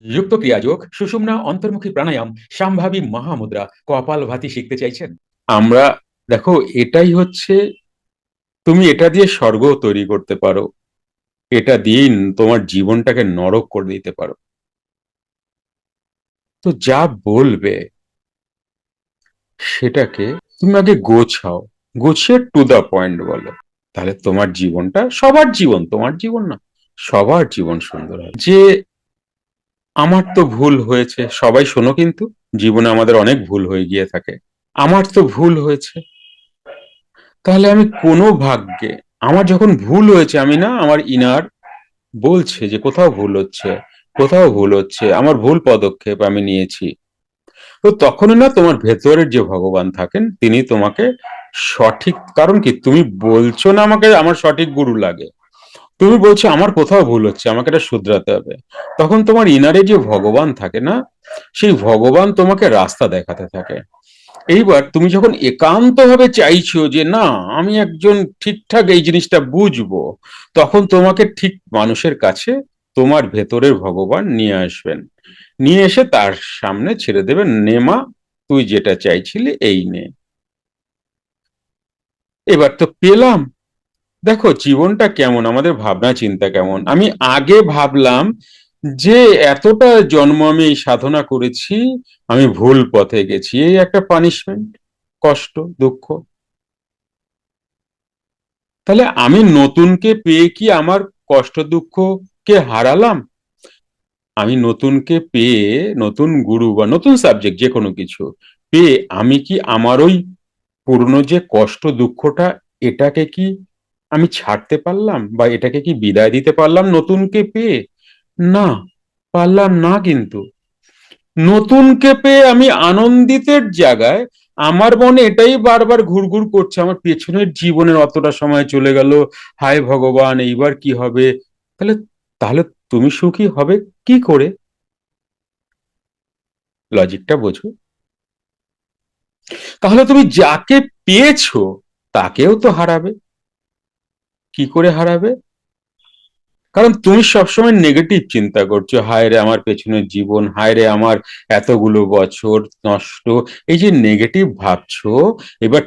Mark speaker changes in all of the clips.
Speaker 1: যুক্ত ক্রিয়াযোগ, সুষুম্না অন্তর্মুখী প্রাণায়াম, সাম্ভাবী মহামুদ্রা, কপালভাতি শিখতে চাইছেন? আমরা দেখো, এটাই হচ্ছে, তুমি এটা দিয়ে স্বর্গ তৈরি করতে পারো। এটা দিয়েই তোমার জীবনটাকে নরক করে দিতে পারো। তো যা বলবে সেটাকে তুমি আগে গোছাও, গুছিয়ে টু দা পয়েন্ট বলো। তাহলে তোমার জীবনটা, সবার জীবন, তোমার জীবন না, সবার জীবন সুন্দর হবে। যে আমার তো ভুল হয়েছে, সবাই শোনো, কিন্তু জীবনে আমাদের অনেক ভুল হয়ে গিয়ে থাকে। আমার তো ভুল হয়েছে, তাহলে আমি কোনো ভাগ্যে, আমার যখন ভুল হয়েছে, আমি না, আমার ইনার বলছে যে কোথাও ভুল হচ্ছে, কোথাও ভুল হচ্ছে, আমার ভুল পদক্ষেপ আমি নিয়েছি। তো তখনই না তোমার ভেতরের যে ভগবান থাকেন তিনি তোমাকে সঠিক, কারণ কি তুমি বলছো না আমাকে আমার সঠিক গুরু লাগে, তুমি বলছো আমার কোথাও ভুল হচ্ছে, আমাকে এটা শুধরাতে হবে। তখন তোমার ইনারে যে ভগবান থাকে না, সেই ভগবান তোমাকে রাস্তা দেখাতে থাকে। এইবার তুমি যখন একান্ত ভাবে চাইছো যে না, আমি একজন ঠিকঠাক এই জিনিসটা বুঝবো, তখন তোমাকে ঠিক মানুষের কাছে তোমার ভেতরের ভগবান নিয়ে আসবেন। নিয়ে এসে তার সামনে ছেড়ে দেবেন, নেমা, তুই যেটা চাইছিলি এই নে। এবার তো পেলাম। দেখো জীবনটা কেমন, আমাদের ভাবনা চিন্তা কেমন। আমি আগে ভাবলাম যে এতটা জন্ম আমি এই সাধনা করেছি, আমি ভুল পথে গেছি, এই একটা পানিশমেন্ট, কষ্ট, দুঃখ। তাহলে আমি নতুনকে পেয়ে কি আমার কষ্ট দুঃখকে হারালাম? আমি নতুনকে পেয়ে, নতুন গুরু বা নতুন সাবজেক্ট যে কোনো কিছু পেয়ে, আমি কি আমার ওই পুরনো যে কষ্ট দুঃখটা, এটাকে কি আমি ছাড়তে পারলাম, বা এটাকে কি বিদায় দিতে পারলাম নতুনকে পেয়ে? না, পারলাম না। কিন্তু নতুনকে পেয়ে আমি আনন্দিতের জায়গায় আমার মনে এটাই বারবার ঘুরঘুর করছে, আমার পেছনের জীবনের অতটা সময় চলে গেল, হায় ভগবান এইবার কি হবে? তাহলে তাহলে তুমি সুখী হবে কি করে? লজিকটা বোঝো। তাহলে তুমি যাকে পেয়েছো তাকেও তো হারাবে। কি করে হারাবে? কারণ তুমি সবসময় নেগেটিভ চিন্তা করছো, হায় রে আমার পেছনের জীবন, হায় রে আমার এতগুলো বছর নষ্ট, এই যে নেগেটিভ ভাবছো। এবার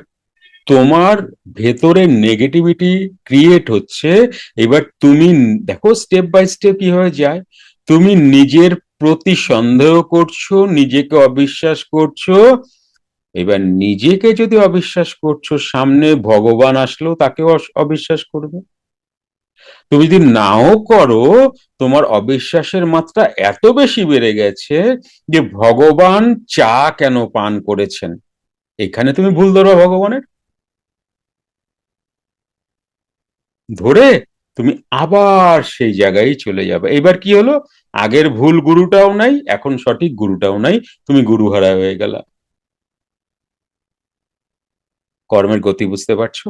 Speaker 1: তোমার ভেতরে নেগেটিভিটি ক্রিয়েট হচ্ছে। এবার তুমি দেখো স্টেপ বাই স্টেপ কিভাবে যায়। তুমি নিজের প্রতি সন্দেহ করছো, নিজেকে অবিশ্বাস করছো। এবার নিজেকে যদি অবিশ্বাস করছো, সামনে ভগবান আসলেও তাকেও অবিশ্বাস করবে। তুমি যদি নাও করো, তোমার অবিশ্বাসের মাত্রা এত বেশি বেড়ে গেছে যে ভগবান চা কেন পান করেছেন, এখানে তুমি ভুল ধরো ভগবানের। ধরে তুমি আবার সেই জায়গায় চলে যাবে। এবার কি হলো, আগের ভুল গুরুটাও নাই, এখন সঠিক গুরুটাও নাই, তুমি গুরুহারা হয়ে গেলা। কর্মের গতি বুঝতে পারছো?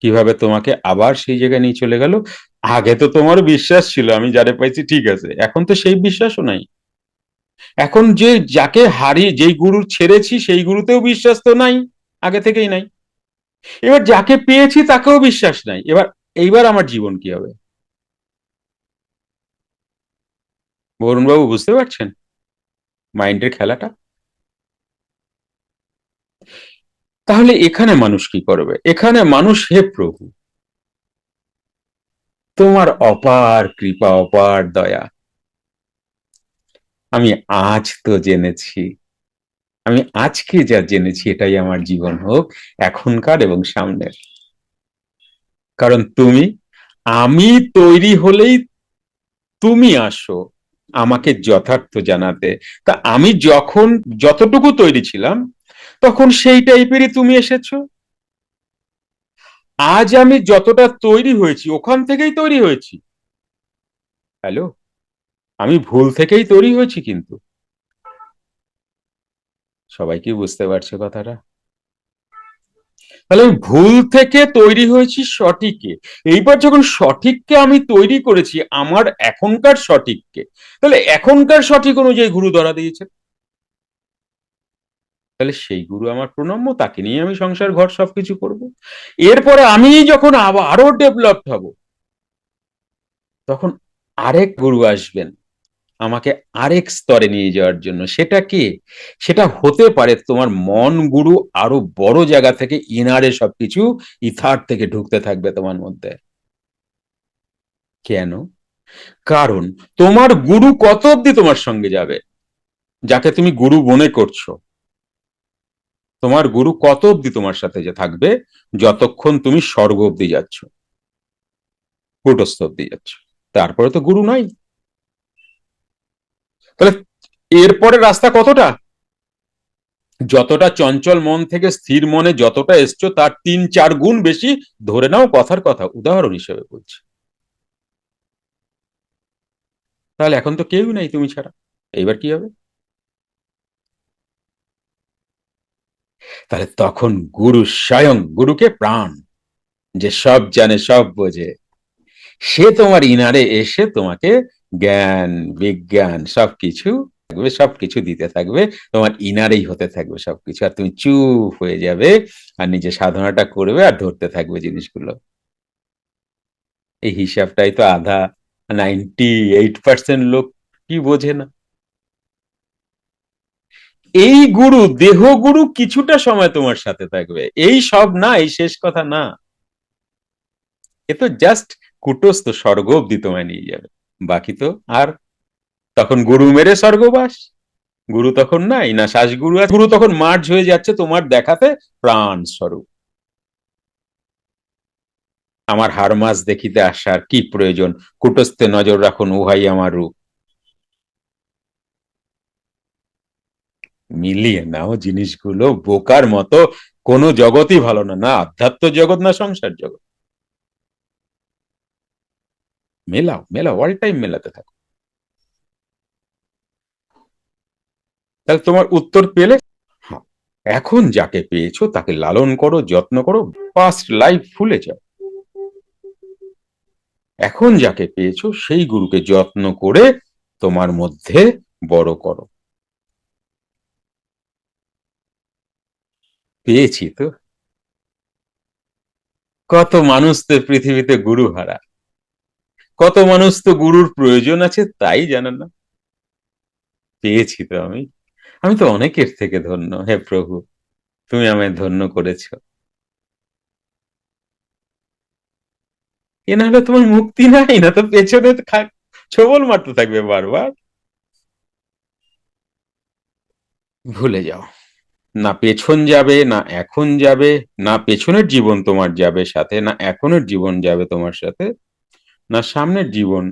Speaker 1: কিভাবে তোমাকে আবার সেই জায়গায় নিয়ে চলে গেল। আগে তো তোমার বিশ্বাস ছিল আমি যারে পাইছি ঠিক আছে, এখন তো সেই বিশ্বাসও নাই। এখন যে যাকে হারিয়ে, যেই গুরু ছেড়েছি সেই গুরুতেও বিশ্বাস তো নাই, আগে থেকেই নাই। এবার যাকে পেয়েছি তাকেও বিশ্বাস নাই। এবার এইবার আমার জীবন কি হবে? বরুণ বাবু বুঝতে পারছেন মাইন্ডের খেলাটা? তাহলে এখানে মানুষ কি করবে? এখানে মানুষ, হে প্রভু, তোমার অপার কৃপা, অপার দয়া, আমি আজ তো জেনেছি, আমি আজকে যা জেনেছি এটাই আমার জীবন হোক, এখনকার এবং সামনের। কারণ তুমি, আমি তৈরি হলেই তুমি আসো আমাকে যথার্থ জানাতে। তা আমি যখন যতটুকু তৈরি ছিলাম, তখন সেই টাইপেরই তুমি এসেছো। আজ আমি যতটা তৈরি হয়েছি ওখান থেকেই তৈরি হয়েছি। হ্যালো, আমি ভুল থেকেই তৈরি হয়েছি কিন্তু। সবাই কি বুঝতে পারছে কথাটা? তাহলে আমি ভুল থেকে তৈরি হয়েছি সঠিকে। এইবার যখন সঠিককে আমি তৈরি করেছি আমার এখনকার সঠিককে, তাহলে এখনকার সঠিক অনুযায়ী গুরু ধরা দিয়েছে। তাহলে সেই গুরু আমার প্রণম্য, তাকে নিয়ে আমি সংসার ঘর সবকিছু করব। এরপরে আমি যখন আরো ডেভেলপড হব, তখন আরেক গুরু আসবেন আমাকে আরেক স্তরে নিয়ে যাওয়ার জন্য। সেটা কি? সেটা হতে পারে তোমার মন গুরু আরো বড় জায়গা থেকে ইনারে সবকিছু ইথার থেকে ঢুকতে থাকবে তোমার মধ্যে। কেন? কারণ তোমার গুরু কত অব্দি তোমার সঙ্গে যাবে, যাকে তুমি গুরু মনে করছো, তোমার গুরু কত অব্দি তোমার সাথে যে থাকবে? যতক্ষণ তুমি স্বর্গ অব্দি যাচ্ছ, কুটস্থ অব্দি যাচ্ছ, তারপরে তো গুরু নাই। তাহলে এরপরে রাস্তা কতটা? যতটা চঞ্চল মন থেকে স্থির মনে যতটা এসছো তার 3-4 গুণ বেশি। ধরে নাও, কথার কথা, উদাহরণ হিসেবে বলছি। তাহলে এখন তো কেউ নাই তুমি ছাড়া, এইবার কি হবে? তাহলে তখন গুরু স্বয়ং, গুরুকে প্রাণ, যে সব জানে সব বোঝে, সে তোমার ইনারে এসে তোমাকে জ্ঞান, বিজ্ঞান সবকিছু থাকবে, সবকিছু দিতে থাকবে, তোমার ইনারেই হতে থাকবে সবকিছু, আর তুমি চুপ হয়ে যাবে আর নিজে সাধনাটা করবে আর ধরতে থাকবে জিনিসগুলো। এই হিসাবটাই তো আধা, 98% লোক কি বোঝে না। এই গুরু, দেহ গুরু কিছুটা সময় তোমার সাথে থাকবে, এই সব না, এই শেষ কথা না। এ তো জাস্ট কুটস্থ, স্বর্গ অব্দি তোমায় নিয়ে যাবে, বাকি তো আর তখন গুরু মেরে স্বর্গবাস। গুরু তখন নাই, না শ্বাসগুরু আছে, গুরু তখন মার্জ হয়ে যাচ্ছে তোমার দেখাতে প্রাণ স্বরূপ। আমার হার মাস দেখিতে আসার কি প্রয়োজন? কুটস্থে নজর রাখুন, উহাই আমার রূপ। মিলিয়ে নাও জিনিসগুলো, বোকার মতো। কোনো জগতই ভালো না, না আধ্যাত্ম জগৎ না সংসার জগৎ। মেলাও মেলাও, অল টাইম মেলাতে থাকো। তাহলে তোমার উত্তর পেলে। হ্যাঁ, এখন যাকে পেয়েছো তাকে লালন করো, যত্ন করো, পাস্ট লাইফ ভুলে যাও। এখন যাকে পেয়েছো সেই গুরুকে যত্ন করে তোমার মধ্যে বড় করো। পেয়েছি তো। কত মানুষ তো পৃথিবীতে গুরু হারা, কত মানুষ তো গুরুর প্রয়োজন আছে তাই জানে না। পেয়েছি তো আমি। আমি তো অনেকের থেকে ধন্য, হে প্রভু, তুমি আমায় ধন্য করেছো। এ না হলে তোমার মুক্তি নাই, না তো পেছনে ছোবল মারতে থাকবে বারবার। ভুলে যাও, না পেছন যাবে, না এখন যাবে, না পেছনের জীবন তোমার যাবে সাথে, না এখনের জীবন যাবে তোমার সাথে, না সামনের জীবন।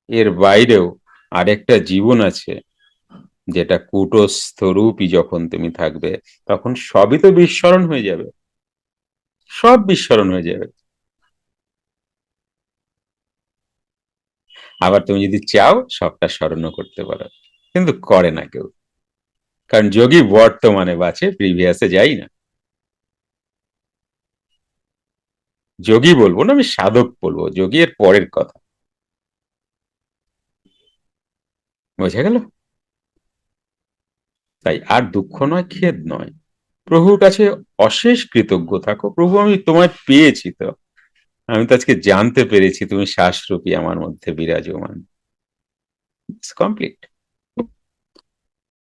Speaker 1: এর বাইরেও আরেকটা জীবন আছে, যেটা কূটস্থ রূপী যখন তুমি থাকবে, তখন সবই তো বিস্মরণ হয়ে যাবে, সব বিস্মরণ হয়ে যাবে। আবার তুমি যদি চাও সবটা স্মরণ করতে পারো, কিন্তু করে না কেউ। কারণ যোগী বর্তমানে বাঁচে, প্রিভিয়াসে যাই না। যোগী বলবো না, আমি সাধক বলবো, যোগী এর পরের কথা। বোঝা গেল? তাই আর দুঃখ নয়, খেদ নয়, প্রভুর কাছে অশেষ কৃতজ্ঞ থাকো। প্রভু, আমি তোমায় পেয়েছি তো, আমি তো আজকে জানতে পেরেছি তুমি শ্বাসরূপী আমার মধ্যে বিরাজমান। কমপ্লিট।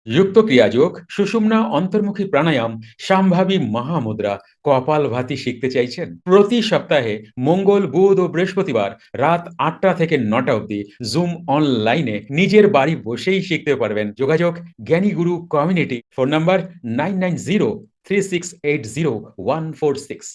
Speaker 1: যুক্ত ক্রিয়াযোগ, সুষুম্না অন্তর্মুখী প্রাণায়াম, সাম্ভাবী মহামুদ্রা, কপালভাতি শিখতে চাইছেন? প্রতি সপ্তাহে মঙ্গল, বুধ ও বৃহস্পতিবার রাত 8টা থেকে 9টা অবধি জুম অনলাইনে নিজের বাড়ি বসেই শিখতে পারবেন। যোগাযোগ জ্ঞানী গুরু কমিউনিটি, ফোন নাম্বার 9903680146।